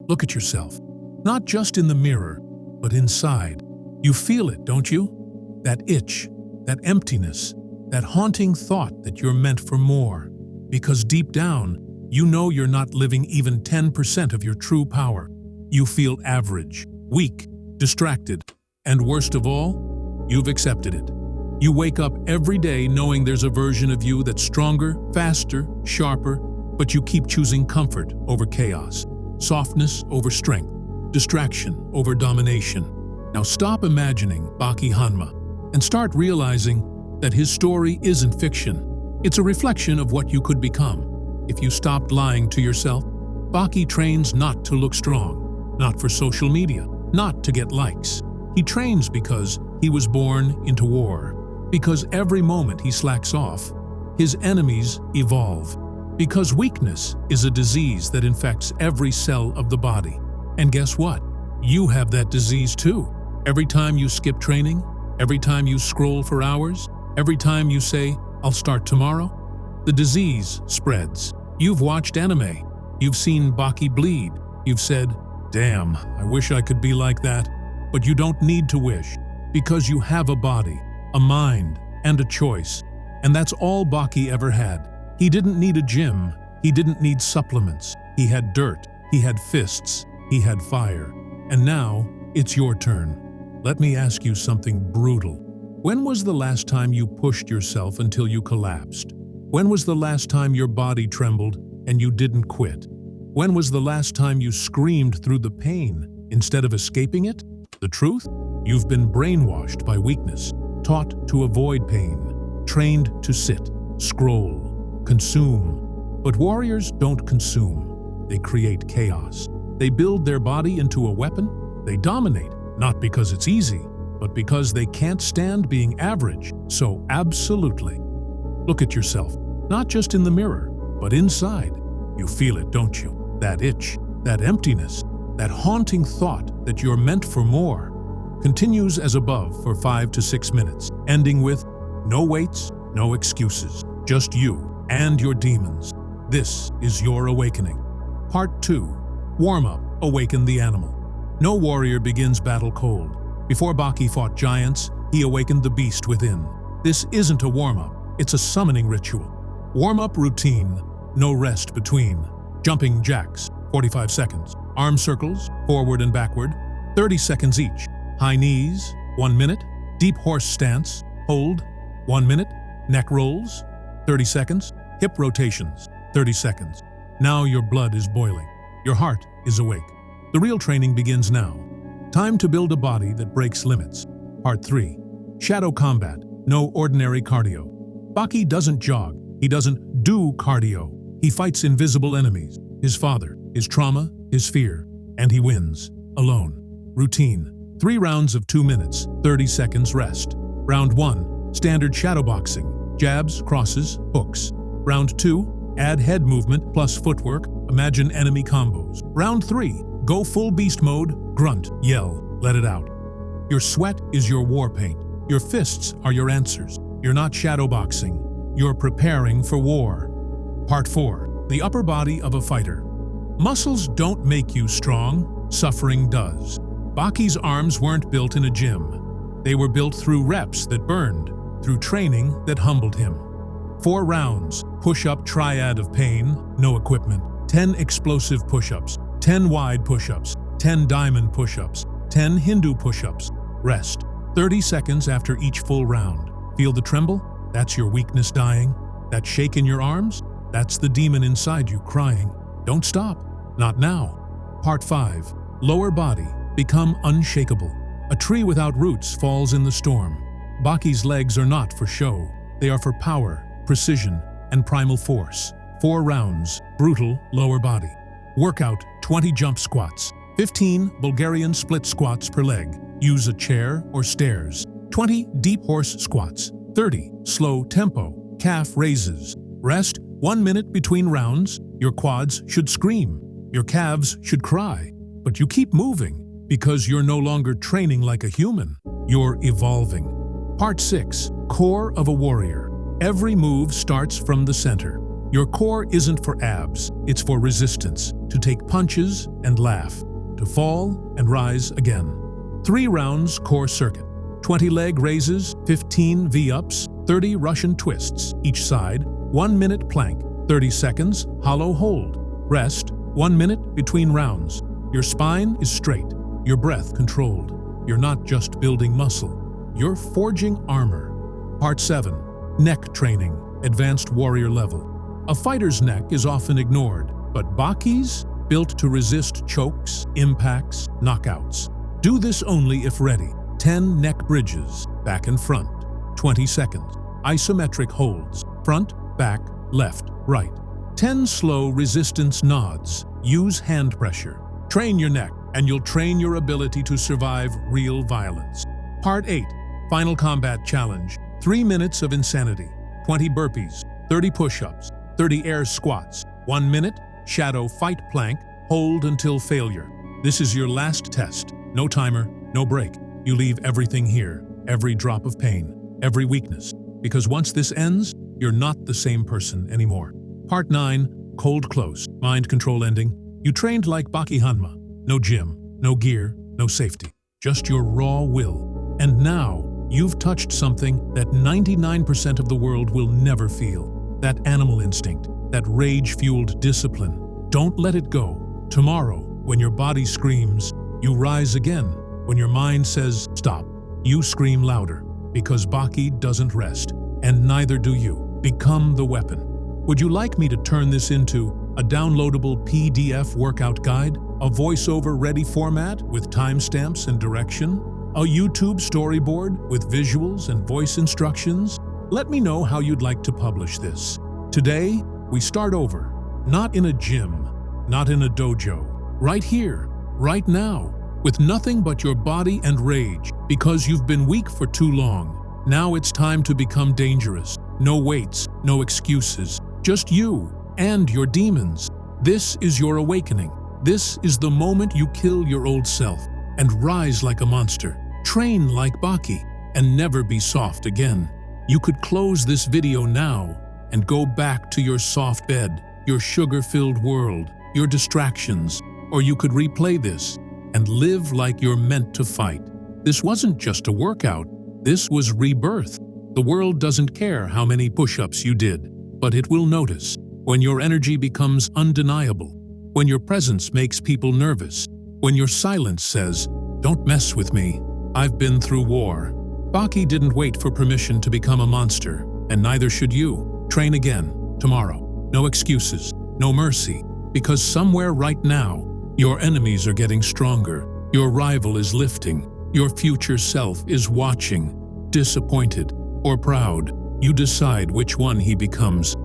Look at yourself, not just in the mirror, but inside. You feel it, don't you? That itch, that emptiness, that haunting thought that you're meant for more. Because deep down, you know you're not living even 10% of your true power. You feel average, weak, distracted, and worst of all, you've accepted it. You wake up every day knowing there's a version of you that's stronger, faster, sharper, but you keep choosing comfort over chaos, softness over strength, distraction over domination. Now stop imagining Baki Hanma and start realizing that his story isn't fiction. It's a reflection of what you could become if you stopped lying to yourself. Baki trains not to look strong, not for social media, not to get likes. He trains because he was born into war, because every moment he slacks off, his enemies evolve, because weakness is a disease that infects every cell of the body. And guess what? You have that disease too. Every time you skip training, every time you scroll for hours, every time you say, "I'll start tomorrow," the disease spreads. You've watched anime, you've seen Baki bleed, you've said, "Damn, I wish I could be like that." But you don't need to wish, because you have a body, a mind, and a choice. And that's all Baki ever had. He didn't need a gym, he didn't need supplements. He had dirt, he had fists, he had fire. And now, it's your turn. Let me ask you something brutal. When was the last time you pushed yourself until you collapsed? When was the last time your body trembled and you didn't quit? When was the last time you screamed through the pain instead of escaping it? The truth? You've been brainwashed by weakness, taught to avoid pain, trained to sit, scroll, consume. But warriors don't consume. They create chaos. They build their body into a weapon. They dominate, not because it's easy, but because they can't stand being average. So absolutely. Look at yourself, not just in the mirror, but inside. You feel it, don't you? That itch, that emptiness, that haunting thought that you're meant for more. Continues as above for 5 to 6 minutes, ending with no weights, no excuses, just you and your demons. This is your awakening. Part 2. Warm-up, awaken the animal. No warrior begins battle cold. Before Baki fought giants, he awakened the beast within. This isn't a warm-up, it's a summoning ritual. Warm-up routine, no rest between. Jumping jacks, 45 seconds. Arm circles, forward and backward, 30 seconds each. High knees, 1 minute. Deep horse stance, hold, 1 minute. Neck rolls, 30 seconds. Hip rotations, 30 seconds. Now your blood is boiling. Your heart is awake. The real training begins now. Time to build a body that breaks limits. Part 3. Shadow combat, no ordinary cardio. Baki doesn't jog. He doesn't do cardio. He fights invisible enemies. His father, his trauma, his fear. And he wins. Alone. Routine. 3 rounds of 2 minutes, 30 seconds rest. Round 1. Standard shadowboxing. Jabs, crosses, hooks. Round 2. Add head movement plus footwork. Imagine enemy combos. Round 3. Go full beast mode. Grunt, yell, let it out. Your sweat is your war paint. Your fists are your answers. You're not shadowboxing. You're preparing for war. Part 4. The upper body of a fighter. Muscles don't make you strong. Suffering does. Baki's arms weren't built in a gym. They were built through reps that burned, through training that humbled him. 4 rounds, push-up triad of pain, no equipment. 10 explosive push-ups, 10 wide push-ups, 10 diamond push-ups, 10 Hindu push-ups. Rest. 30 seconds after each full round. Feel the tremble? That's your weakness dying. That shake in your arms? That's the demon inside you crying. Don't stop. Not now. Part 5. Lower body. Become unshakable. A tree without roots falls in the storm. Baki's legs are not for show. They are for power, precision, and primal force. 4 rounds. Brutal lower body. Workout 20 jump squats. 15 Bulgarian split squats per leg. Use a chair or stairs. 20 deep horse squats. 30 slow tempo calf raises. Rest 1 minute between rounds. Your quads should scream. Your calves should cry. But you keep moving because you're no longer training like a human. You're evolving. Part 6. Core of a warrior. Every move starts from the center. Your core isn't for abs, it's for resistance, to take punches and laugh, to fall and rise again. 3 rounds core circuit, 20 leg raises, 15 V-ups, 30 Russian twists each side, 1 minute plank, 30 seconds hollow hold. Rest, 1 minute between rounds. Your spine is straight, your breath controlled. You're not just building muscle, you're forging armor. Part 7. Neck training, advanced warrior level. A fighter's neck is often ignored, but Baki's, built to resist chokes, impacts, knockouts. Do this only if ready. 10 neck bridges, back and front. 20 seconds. Isometric holds, front, back, left, right. 10 slow resistance nods. Use hand pressure. Train your neck, and you'll train your ability to survive real violence. Part 8. Final combat challenge. 3 minutes of insanity. 20 burpees, 30 push-ups, 30 air squats, 1 minute, shadow fight plank, hold until failure. This is your last test. No timer, no break. You leave everything here, every drop of pain, every weakness. Because once this ends, you're not the same person anymore. Part 9. Cold close, mind control ending. You trained like Baki Hanma. No gym, no gear, no safety. Just your raw will. And now, you've touched something that 99% of the world will never feel. That animal instinct, that rage-fueled discipline. Don't let it go. Tomorrow, when your body screams, you rise again. When your mind says, stop, you scream louder. Because Baki doesn't rest, and neither do you. Become the weapon. Would you like me to turn this into a downloadable PDF workout guide? A voiceover-ready format with timestamps and direction? A YouTube storyboard with visuals and voice instructions? Let me know how you'd like to publish this. Today, we start over. Not in a gym, not in a dojo. Right here, right now, with nothing but your body and rage, because you've been weak for too long. Now it's time to become dangerous. No weights, no excuses. Just you and your demons. This is your awakening. This is the moment you kill your old self and rise like a monster. Train like Baki and never be soft again. You could close this video now and go back to your soft bed, your sugar-filled world, your distractions, or you could replay this and live like you're meant to fight. This wasn't just a workout, this was rebirth. The world doesn't care how many push-ups you did, but it will notice when your energy becomes undeniable, when your presence makes people nervous, when your silence says, "Don't mess with me, I've been through war." Baki didn't wait for permission to become a monster, and neither should you. Train again, tomorrow. No excuses, no mercy, because somewhere right now, your enemies are getting stronger, your rival is lifting, your future self is watching. Disappointed or proud, you decide which one he becomes.